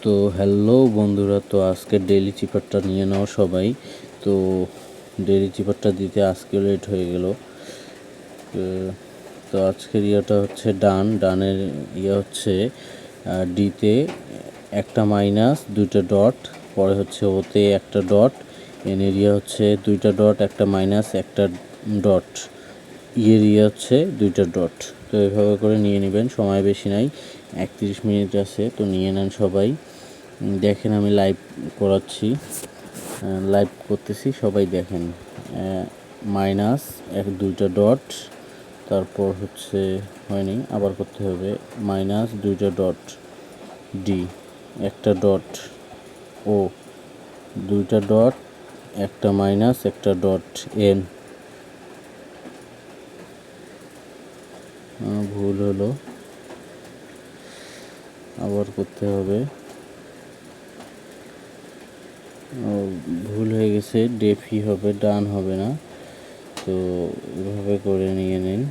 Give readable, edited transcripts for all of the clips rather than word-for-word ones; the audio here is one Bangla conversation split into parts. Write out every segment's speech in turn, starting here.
তো হ্যালো বন্ধুরা, তো আজকে ডেইলি চিপারটা নিয়ে নাও সবাই। তো ডেইলি চিপারটা দিতে আজকে লেট হয়ে গেল। তো আজকের ইয়েটা হচ্ছে ডানের ইয়ে হচ্ছে ডিতে একটা মাইনাস দুইটা ডট, পরে হচ্ছে ওতে একটা ডট, এন এরিয়া হচ্ছে দুইটা ডট একটা মাইনাস একটা ডট, ইয়ের ইয়ে হচ্ছে দুইটা ডট। তো এভাবে করে নিয়ে নেবেন, সময় বেশি নাই, 31 মিনিট আছে। তো নিয়ে নেন সবাই। দেখেন আমি লাইভ করাচ্ছি, লাইভ করতেছি, সবাই দেখেন। মাইনাস দুইটা ডট, তারপর হচ্ছে হয়নি, আবার করতে হবে। মাইনাস দুইটা ডট ডি, একটা ডট ও, দুইটা ডট একটা মাইনাস একটা ডট এন। ভুল হলো, আবার করতে হবে। ভুল হয়ে গেছে, ডেফি হবে, ডান হবে না। তো এভাবে করে নিয়ে নিন।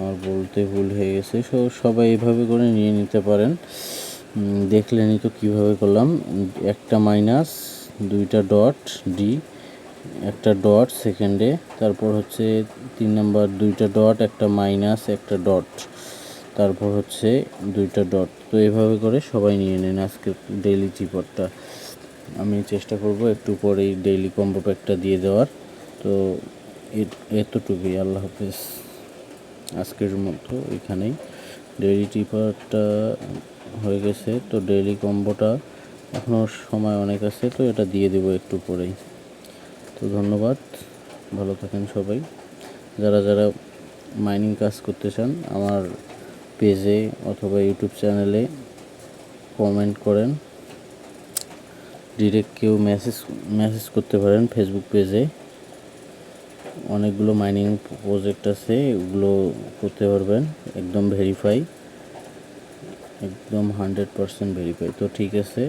আর বলতে ভুল হয়ে গেছে, সবাই এভাবে করে নিয়ে নিতে পারেন। দেখলেনই তো কীভাবে করলাম। একটা মাইনাস দুইটা ডট ডি, একটা ডট সেকেন্ডে, তারপর হচ্ছে 3 নাম্বার দুইটা ডট একটা মাইনাস একটা ডট, তারপর হচ্ছে দুইটা ডট। তো এভাবে করে সবাই নিয়ে নিন আজকে ডেইলি চিপারটা। আমি চেষ্টা করব একটু পরেই ডেইলি কম্বো প্যাকটা দিয়ে দেওয়ার। তো এতটুকুই, আল্লাহ হাফেজ। আজকের মতো এখানেই ডেইলি টিপারটা হয়ে গেছে। তো ডেইলি কম্বোটা এখনও সময় অনেক আছে, তো এটা দিয়ে দেবো একটু পরেই। তো ধন্যবাদ, ভালো থাকেন সবাই। যারা যারা মাইনিং কাজ করতে চান আমার পেজে অথবা ইউটিউব চ্যানেলে কমেন্ট করেন, ডিরেক্ট কেউ মেসেজ করতে পারেন ফেসবুক পেজে। অনেকগুলো মাইনিং প্রজেক্ট আছে, এগুলো করতে পারবেন, একদম ভেরিফাই, একদম 100% ভেরিফাই। তো ঠিক আছে।